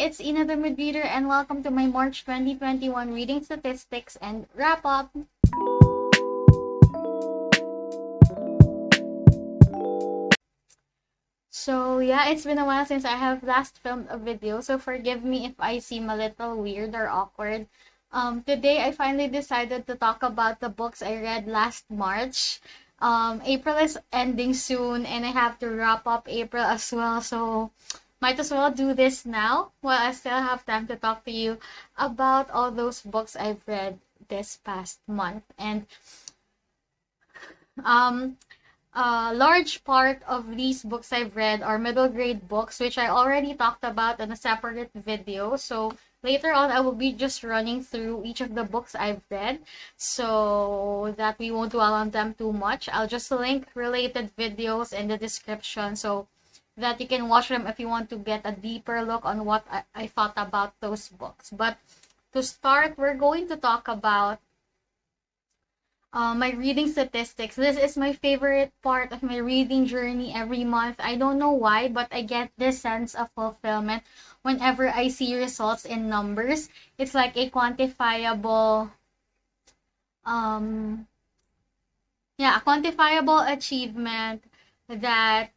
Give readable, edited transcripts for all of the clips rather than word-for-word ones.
it's Ina the Mood Reader, and welcome to my March 2021 reading statistics and wrap up. So yeah, it's been a while since I have last filmed a video, so forgive me if I seem a little weird or awkward. Today I finally decided to talk about the books I read last March. April is ending soon and I have to wrap up April as well, so might as well do this now while I still have time to talk to you about all those books I've read this past month. And a large part of these books I've read are middle grade books, which I already talked about in a separate video. So later on, I will be just running through each of the books I've read so that we won't dwell on them too much. I'll just link related videos in the description so that you can watch them if you want to get a deeper look on what I thought about those books. But to start, we're going to talk about my reading statistics. This is my favorite part of my reading journey every month. I don't know why, but I get this sense of fulfillment whenever I see results in numbers. It's like a quantifiable, a quantifiable achievement that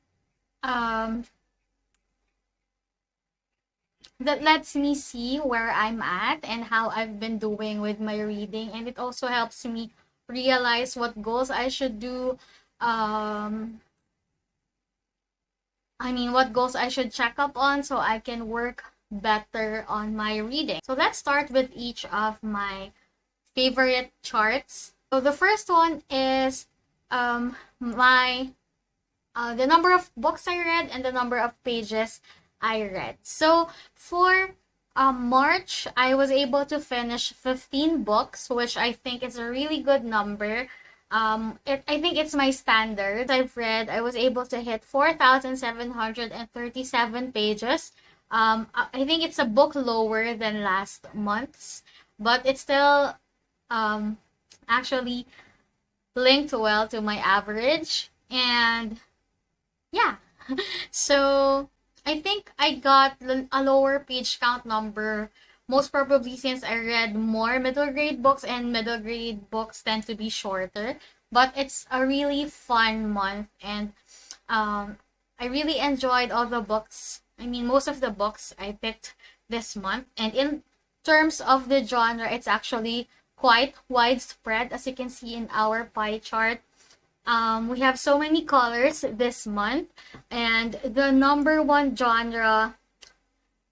that lets me see where I'm at and how I've been doing with my reading, and it also helps me realize what goals I should do. What goals I should check up on so I can work better on my reading. So let's start with each of my favorite charts. So the first one is the number of books I read and the number of pages I read. So for March, I was able to finish 15 books, which I think is a really good number. I think it's my standard. I was able to hit 4,737 pages. I think it's a book lower than last month's, but it's still actually linked well to my average. And yeah, so I think I got a lower page count number, most probably since I read more middle grade books, and middle grade books tend to be shorter. But it's a really fun month, and I really enjoyed all the books. Most of the books I picked this month. And in terms of the genre, it's actually quite widespread, as you can see in our pie chart. We have so many colors this month, and the number one genre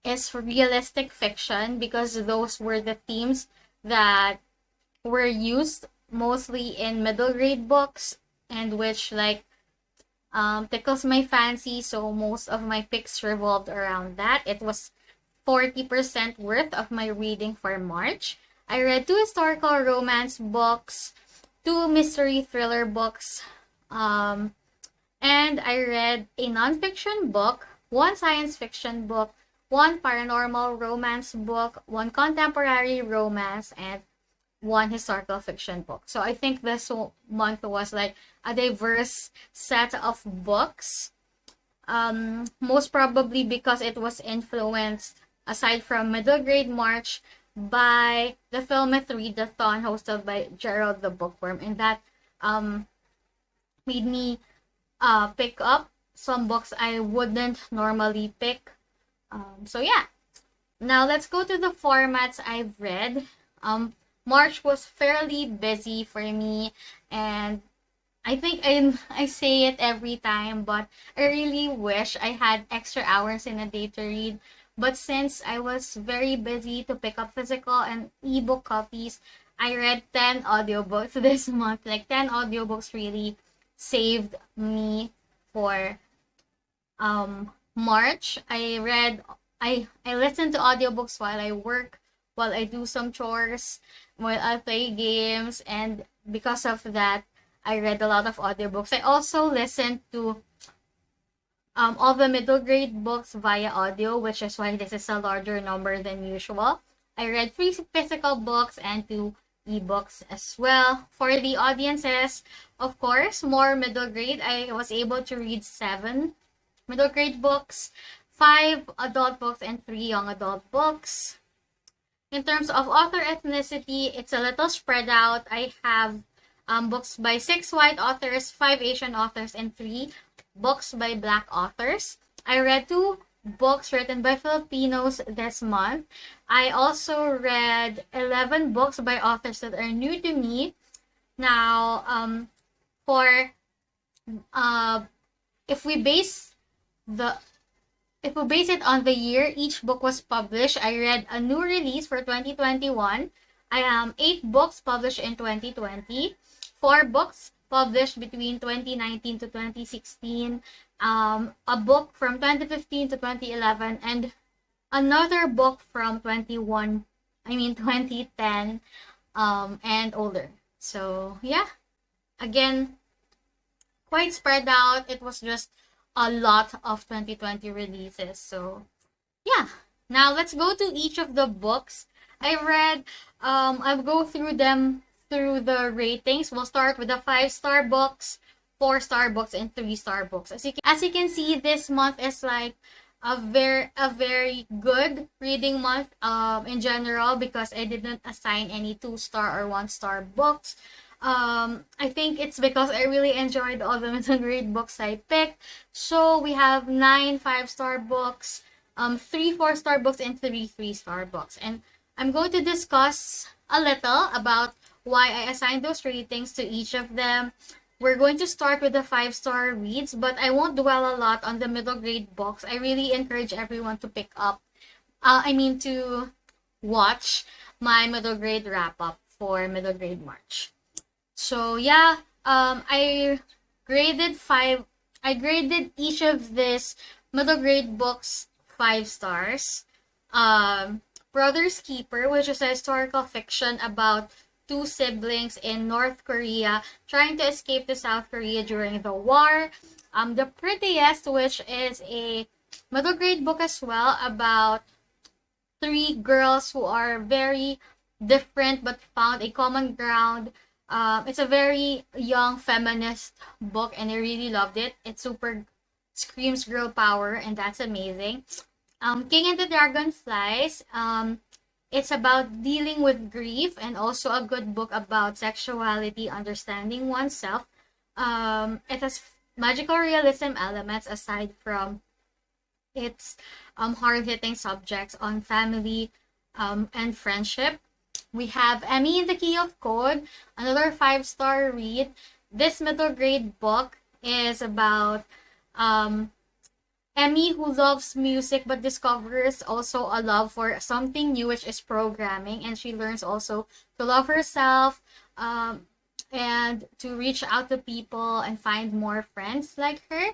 is realistic fiction because those were the themes that were used mostly in middle grade books and which tickles my fancy, so most of my picks revolved around that. It was 40% worth of my reading for March. I read 2 historical romance books, 2 mystery thriller books, and I read a nonfiction book, 1 science fiction book, 1 paranormal romance book, 1 contemporary romance, and 1 historical fiction book. So I think this month was like a diverse set of books, most probably because it was influenced, aside from middle grade March, by the Filmith Readathon hosted by Gerald the Bookworm, and that made me pick up some books I wouldn't normally pick. So yeah, now let's go to the formats I've read. March was fairly busy for me, and I think I say it every time, but I really wish I had extra hours in a day to read. But since I was very busy to pick up physical and ebook copies, I read 10 audiobooks this month. 10 audiobooks really saved me for March. I listen to audiobooks while I work, while I do some chores, while I play games, and because of that, I read a lot of audiobooks. I also listened to all the middle grade books via audio, which is why this is a larger number than usual. I read 3 physical books and 2 ebooks as well. For the audiences, of course, more middle grade. I was able to read 7 middle grade books. 5 adult books and 3 young adult books. In terms of author ethnicity, it's a little spread out. I have books by 6 white authors, 5 Asian authors, and 3 books by black authors. I read 2 books written by Filipinos this month. I also read 11 books by authors that are new to me. Now, for if we base it on the year each book was published, I read a new release for 2021. I am 8 books published in 2020, 4 books published between 2019 to 2016, a book from 2015 to 2011, and another book from 2010, and older. So yeah, again, quite spread out. It was just a lot of 2020 releases. So yeah, now let's go to each of the books I read. I'll go through them through the ratings. We'll start with the 5-star books, 4-star books, and 3-star books. As you can see, this month is like a very good reading month in general, because I didn't assign any 2-star or 1-star books. I think it's because I really enjoyed all the middle grade books I picked. So we have 9 5-star books, 3 4-star books, and 3 3-star books. And I'm going to discuss a little about why I assigned those ratings to each of them. We're going to start with the 5-star reads, but I won't dwell a lot on the middle grade books. I really encourage everyone to to watch my middle grade wrap up for middle grade March. So yeah, I graded each of these middle grade books 5 stars. Brother's Keeper, which is a historical fiction about 2 siblings in North Korea trying to escape to South Korea during the war. The Prettiest, which is a middle grade book as well, about 3 girls who are very different but found a common ground. It's a very young feminist book, and I really loved it. It super screams girl power, and that's amazing. King and the Dragonflies. It's about dealing with grief, and also a good book about sexuality, understanding oneself. It has magical realism elements aside from its hard-hitting subjects on family and friendship. We have Emmy in the Key of Code, another 5-star read. This middle grade book is about Emmy, who loves music but discovers also a love for something new, which is programming, and she learns also to love herself and to reach out to people and find more friends like her.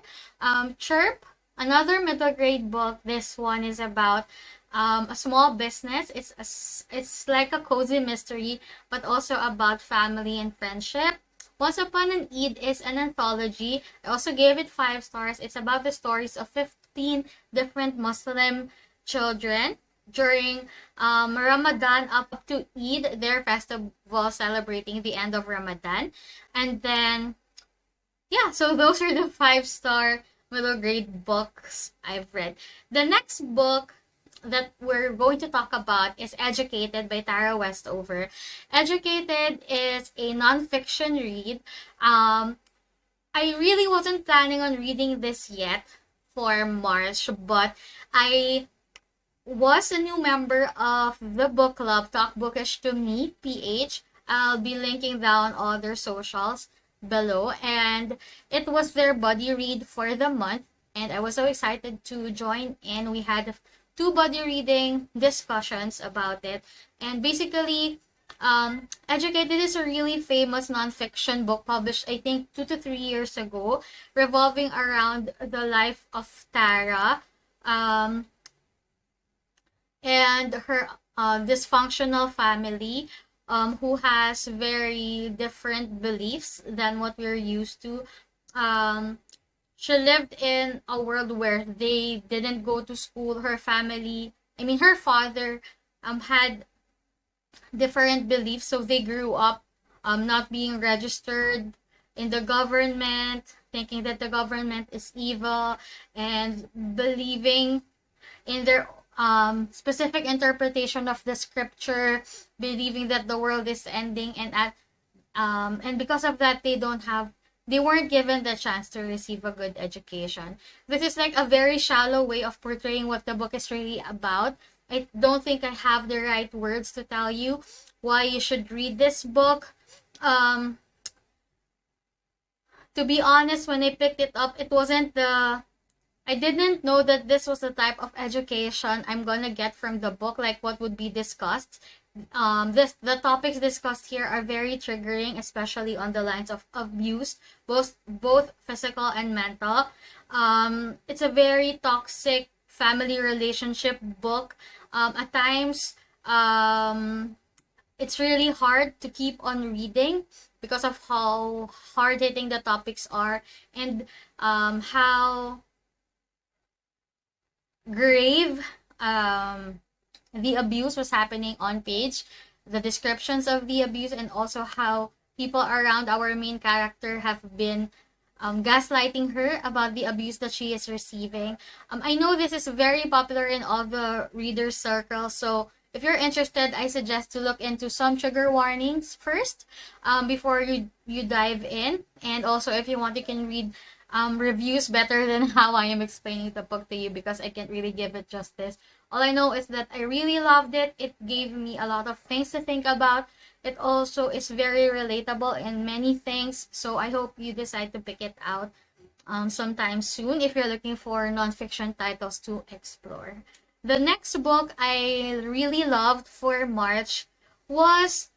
Chirp, another middle grade book. This one is about a small business. It's like a cozy mystery, but also about family and friendship. Once Upon an Eid is an anthology. I also gave it 5 stars. It's about the stories of 15 different Muslim children during Ramadan up to Eid, their festival celebrating the end of Ramadan. And then, yeah, so those are the 5-star middle grade books I've read. The next book that we're going to talk about is Educated by Tara Westover. Educated is a nonfiction read. I really wasn't planning on reading this yet for March, but I was a new member of the book club Talk Bookish to Me, PH. I'll be linking down all their socials below, and it was their buddy read for the month, and I was so excited to join in. We had 2 buddy reading discussions about it, and basically Educated is a really famous nonfiction book published I think 2 to 3 years ago, revolving around the life of Tara and her dysfunctional family who has very different beliefs than what we're used to. She lived in a world where they didn't go to school. Her father had different beliefs, so they grew up not being registered in the government, thinking that the government is evil, and believing in their specific interpretation of the scripture, believing that the world is ending, and because of that they weren't given the chance to receive a good education. This is like a very shallow way of portraying what the book is really about. I don't think I have the right words to tell you why you should read this book. To be honest, when I picked it up, I didn't know that this was the type of education I'm gonna get from the book, like what would be discussed. The topics discussed here are very triggering, especially on the lines of abuse, both physical and mental. It's a very toxic family relationship book. At times, it's really hard to keep on reading because of how hard hitting the topics are, and how grave the abuse was happening on page, the descriptions of the abuse, and also how people around our main character have been gaslighting her about the abuse that she is receiving. I know this is very popular in all the readers' circles, so if you're interested, I suggest to look into some trigger warnings first before you dive in. And also, if you want, you can read reviews better than how I am explaining the book to you, because I can't really give it justice. All I know is that I really loved it. It gave me a lot of things to think about. It also is very relatable in many things. So I hope you decide to pick it out sometime soon if you're looking for nonfiction titles to explore. The next book I really loved for March was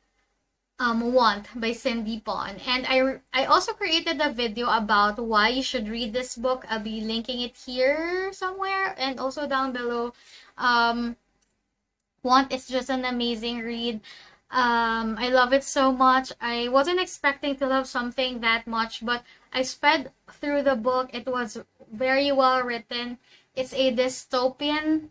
Want by Cindy Pon. And I also created a video about why you should read this book. I'll be linking it here somewhere and also down below. Want is just an amazing read. I love it so much. I wasn't expecting to love something that much, but I sped through the book. It was very well written. It's a dystopian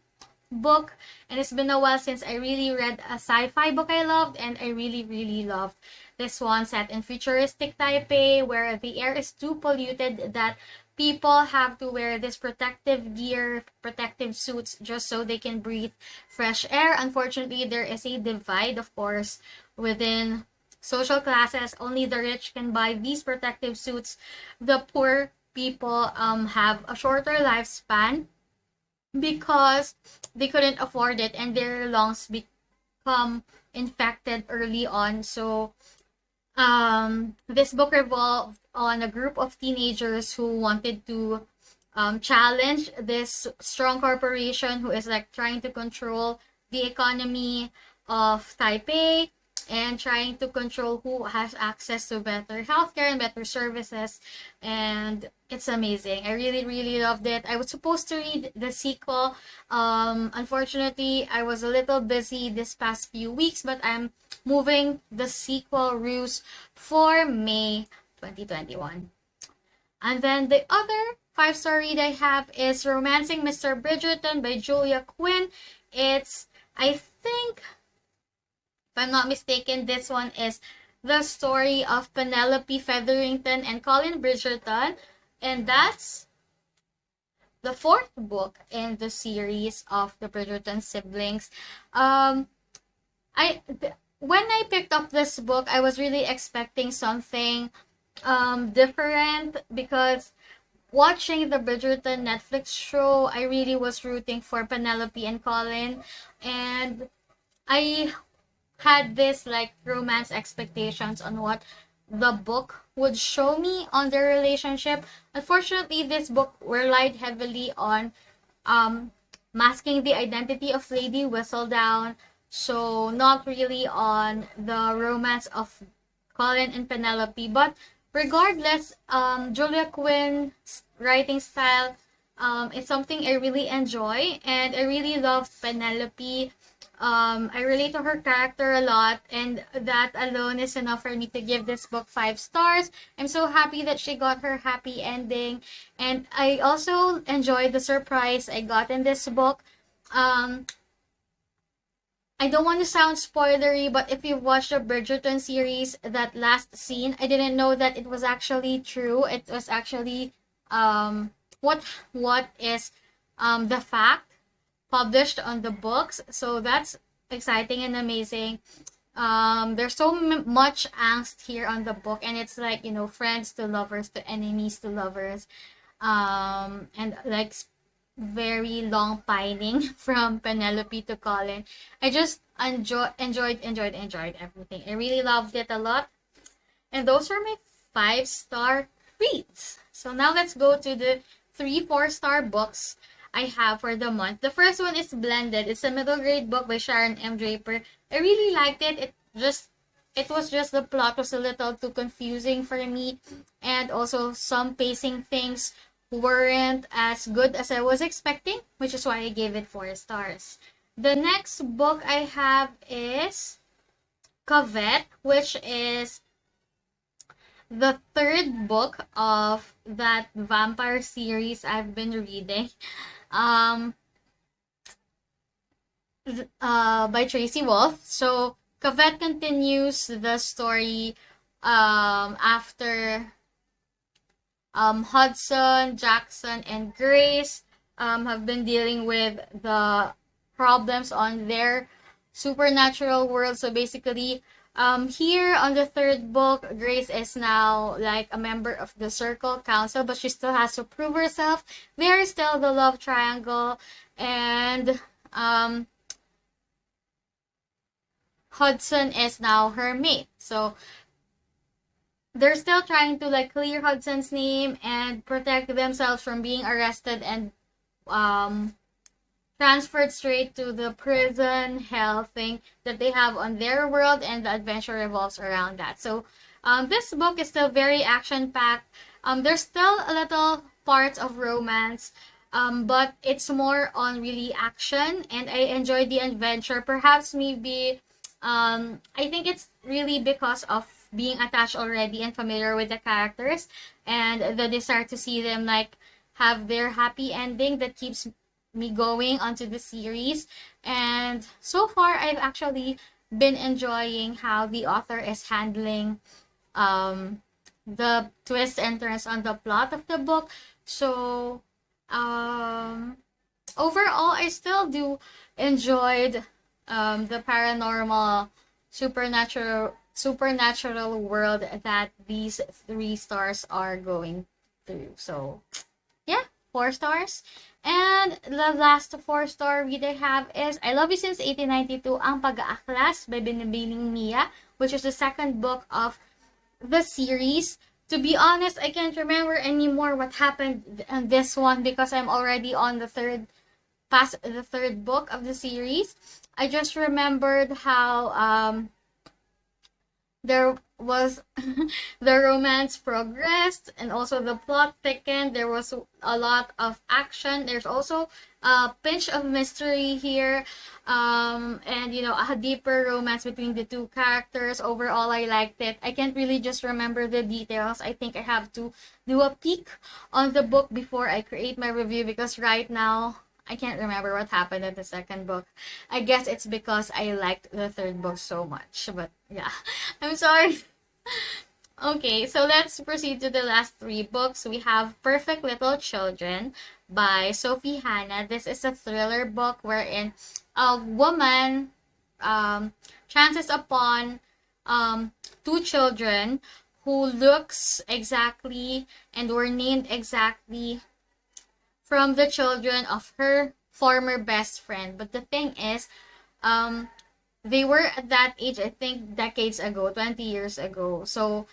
book, and it's been a while since I really read a sci-fi book I loved, and I really loved this one, set in futuristic Taipei, where the air is too polluted that people have to wear this protective gear, protective suits, just so they can breathe fresh air. Unfortunately, there is a divide, of course, within social classes. Only the rich can buy these protective suits. The poor people have a shorter lifespan because they couldn't afford it, and their lungs become infected early on. So this book revolved on a group of teenagers who wanted to challenge this strong corporation who is like trying to control the economy of Taipei and trying to control who has access to better healthcare and better services. And it's amazing. I really loved it. I was supposed to read the sequel. Unfortunately, I was a little busy this past few weeks, but I'm moving the sequel ruse for May 2021. And then the other 5-star read I have is Romancing Mr. Bridgerton by Julia Quinn. It's, I think, if I'm not mistaken, this one is the story of Penelope Featherington and Colin Bridgerton, and that's the 4th book in the series of the Bridgerton siblings. When I picked up this book, I was really expecting something different, because watching the Bridgerton Netflix show, I really was rooting for Penelope and Colin, and I had this like romance expectations on what the book would show me on their relationship. Unfortunately, this book relied heavily on masking the identity of Lady Whistledown, so not really on the romance of Colin and Penelope. But regardless, Julia Quinn's writing style is something I really enjoy, and I really loved Penelope. I relate to her character a lot, and that alone is enough for me to give this book 5 stars. I'm so happy that she got her happy ending, and I also enjoyed the surprise I got in this book. I don't want to sound spoilery, but if you've watched the Bridgerton series, that last scene, I didn't know that it was actually true. It was actually what is the fact. published on the books. So that's exciting and amazing. There's so much angst here on the book, and it's like, you know, friends to lovers to enemies to lovers, and like very long pining from Penelope to Colin. I just enjoyed everything. I really loved it a lot, and those are my 5-star reads. So now let's go to the 3 4-star books I have for the month. The first one is Blended. It's a middle grade book by Sharon M. Draper. I really liked it. It was just the plot was a little too confusing for me, and also some pacing things weren't as good as I was expecting, which is why I gave it 4 stars. The next book I have is Covet, which is the 3rd book of that vampire series I've been reading. By Tracy Wolf. So Covet continues the story after Hudson, Jackson, and Grace have been dealing with the problems on their supernatural world. So basically, here on the 3rd book, Grace is now like a member of the Circle Council, but she still has to prove herself. There's still the love triangle, and Hudson is now her mate. So they're still trying to like clear Hudson's name and protect themselves from being arrested and transferred straight to the prison hell thing that they have on their world, and the adventure revolves around that. So this book is still very action-packed. There's still a little parts of romance, but it's more on really action, and I enjoyed the adventure. Perhaps maybe I think it's really because of being attached already and familiar with the characters, and the desire to see them like have their happy ending that keeps me going onto the series. And so far I've actually been enjoying how the author is handling the twists and turns on the plot of the book. So overall I still do enjoyed the paranormal supernatural world that these 3 stars are going through. So yeah, 4 stars. And the last 4-star read I have is I Love You Since 1892, Ang Pag-aaklas by Binibining Mia, which is the 2nd book of the series. To be honest, I can't remember anymore what happened in this one because I'm already on the 3rd book of the series. I just remembered how there was the romance progressed, and also the plot thickened. There was a lot of action. There's also a pinch of mystery here, and you know, a deeper romance between the 2 characters. Overall, I liked it. I can't really just remember the details. I think I have to do a peek on the book before I create my review, because right now I can't remember what happened in the 2nd book. I guess it's because I liked the 3rd book so much. But yeah, I'm sorry. Okay, so let's proceed to the last 3 books. We have Perfect Little Children by Sophie Hannah. This is a thriller book wherein a woman chances upon 2 children who looks exactly and were named exactly from the children of her former best friend. But the thing is, they were at that age, I think, decades ago, 20 years ago. So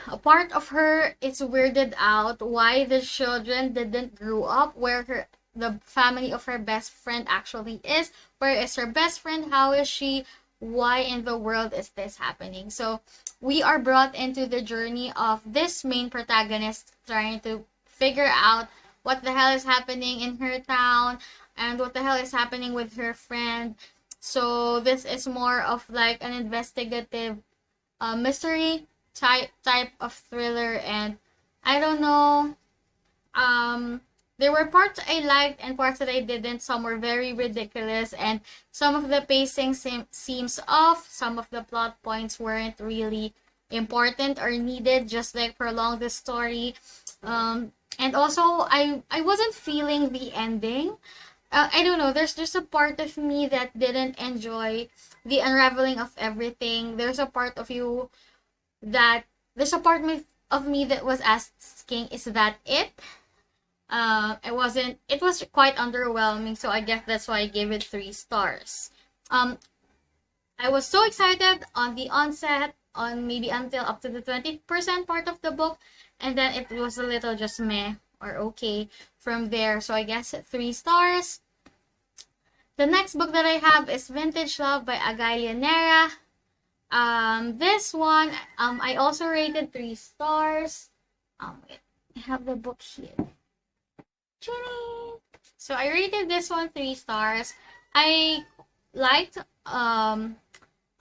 a part of her is weirded out why the children didn't grow up where the family of her best friend actually is. Where is her best friend? How is she? Why in the world is this happening? So we are brought into the journey of this main protagonist trying to figure out what the hell is happening in her town and what the hell is happening with her friend. So this is more of like an investigative mystery type of thriller, and I don't know, there were parts I liked and parts that I didn't. Some were very ridiculous, and some of the pacing seems off. Some of the plot points weren't really important or needed, just like prolong the story. And also I wasn't feeling the ending. I don't know. There's just a part of me that didn't enjoy the unraveling of everything. There's a part of me that was asking, is that it? It wasn't. It was quite underwhelming. So I guess that's why I gave it 3 stars. Um, I was so excited on the onset, on maybe until up to the 20% part of the book, and then it was a little just meh or okay from there. So I guess 3 stars. The next book that I have is Vintage Love by Gail D. This one, I also rated 3 stars. Wait, I have the book here. So I rated this one 3 stars. I liked a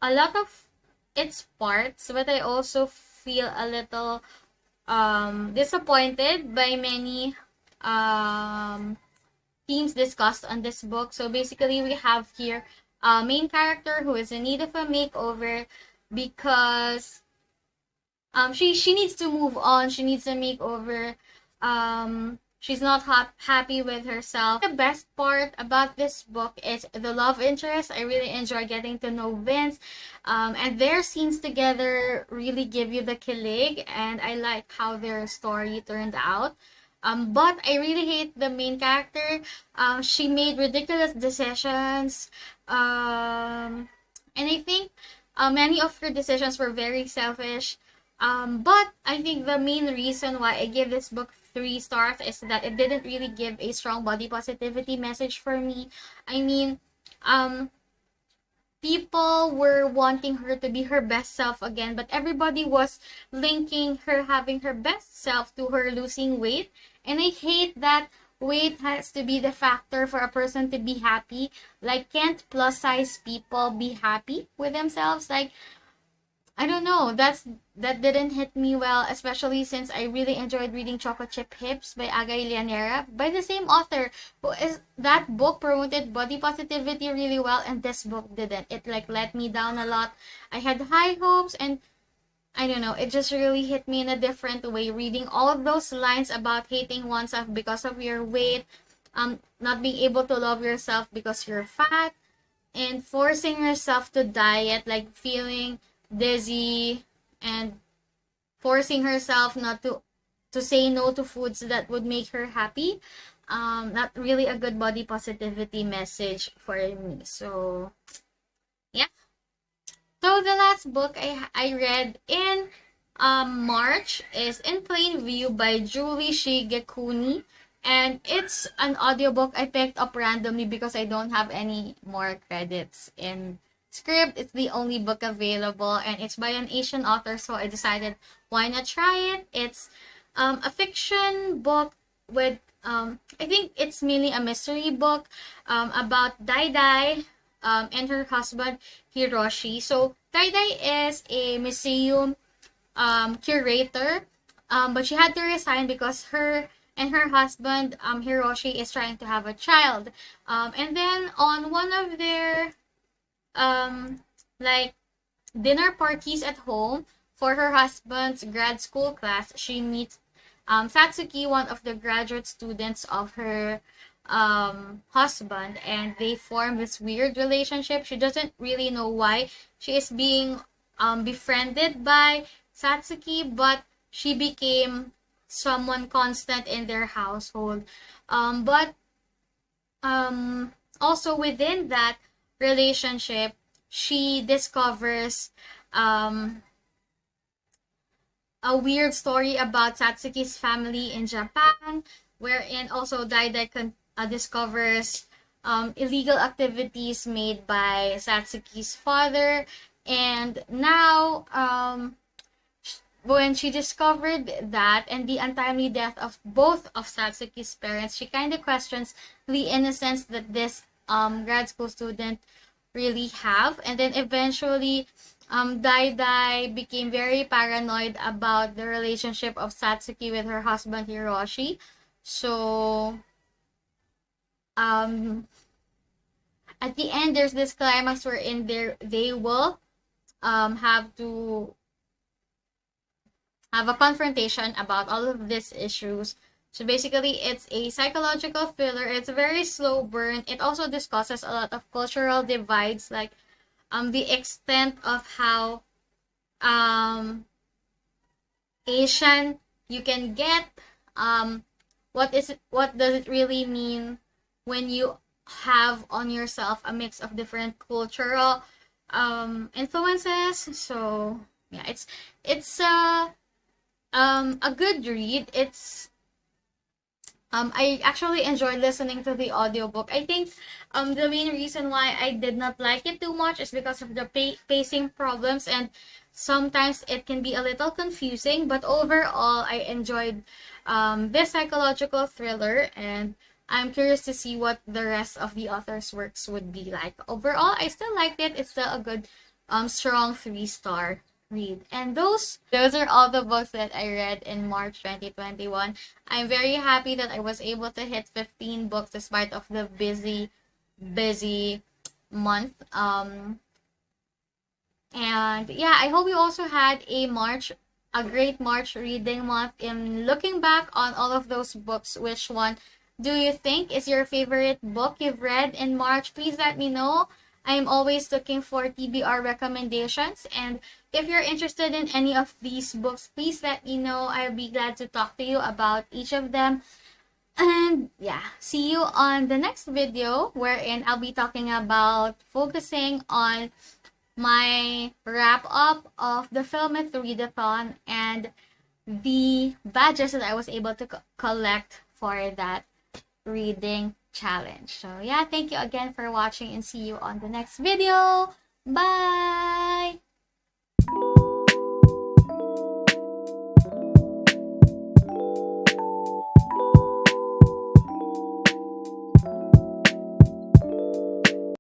lot of its parts, but I also feel a little disappointed by many themes discussed on this book. So basically, we have here a main character who is in need of a makeover because she needs to move on. She needs a makeover. She's not happy with herself. The best part about this book is the love interest. I really enjoy getting to know Vince. And their scenes together really give you the kilig. And I like how their story turned out. But I really hate the main character. She made ridiculous decisions. And I think many of her decisions were very selfish. But I think the main reason why I give this book 3 stars is that it didn't really give a strong body positivity message for me. I mean, people were wanting her to be her best self again, but everybody was linking her having her best self to her losing weight. And I hate that weight has to be the factor for a person to be happy. Like, can't plus size people be happy with themselves? Like, I don't know. That didn't hit me well, especially since I really enjoyed reading Chocolate Chip Hips by Lianera by the same author. Who is that book promoted body positivity really well, and this book didn't. It like let me down a lot. I had high hopes, and I don't know. It just really hit me in a different way. Reading all of those lines about hating oneself because of your weight, not being able to love yourself because you're fat, and forcing yourself to diet, like feeling dizzy and forcing herself not to say no to foods that would make her happy. Not really a good body positivity message for me. So yeah. So the last book I read in March is In Plain View by Julie Shigekuni. And it's an audiobook I picked up randomly because I don't have any more credits in Script. It's the only book available, and it's by an Asian author, so I decided why not try it. It's a fiction book with I think it's mainly a mystery book about Dai Dai and her husband Hiroshi. So Dai Dai is a museum curator, but she had to resign because her and her husband Hiroshi is trying to have a child. And then on one of their like dinner parties at home for her husband's grad school class, she meets Satsuki, one of the graduate students of her husband, and they form this weird relationship. She doesn't really know why she is being befriended by Satsuki, but she became someone constant in their household. But also within that relationship, she discovers a weird story about Satsuki's family in Japan, wherein also Dai discovers illegal activities made by Satsuki's father. And now, when she discovered that and the untimely death of both of Satsuki's parents, she kind of questions the innocence that this grad school student really have. And then eventually Dai became very paranoid about the relationship of Satsuki with her husband Hiroshi. So at the end, there's this climax wherein they will have to have a confrontation about all of these issues. So basically, it's a psychological thriller. It's a very slow burn. It also discusses a lot of cultural divides, like the extent of how um Asian you can get. What does it really mean when you have on yourself a mix of different cultural influences? So yeah, it's a good read. It's I actually enjoyed listening to the audiobook. I think the main reason why I did not like it too much is because of the pacing problems, and sometimes it can be a little confusing, but overall I enjoyed this psychological thriller, and I'm curious to see what the rest of the author's works would be like. Overall, I still liked it. It's still a good strong 3-star read. And those are all the books that I read in March 2021. I'm very happy that I was able to hit 15 books despite of the busy month. And yeah, I hope you also had a great March reading month. In looking back on all of those books, which one do you think is your favorite book you've read in March? Please let me know. I'm always looking for TBR recommendations, and if you're interested in any of these books, please let me know. I'll be glad to talk to you about each of them. And yeah, see you on the next video, wherein I'll be talking about focusing on my wrap up of the Filmit Readathon and the badges that I was able to collect for that reading challenge. So yeah, thank you again for watching, and see you on the next video. Bye!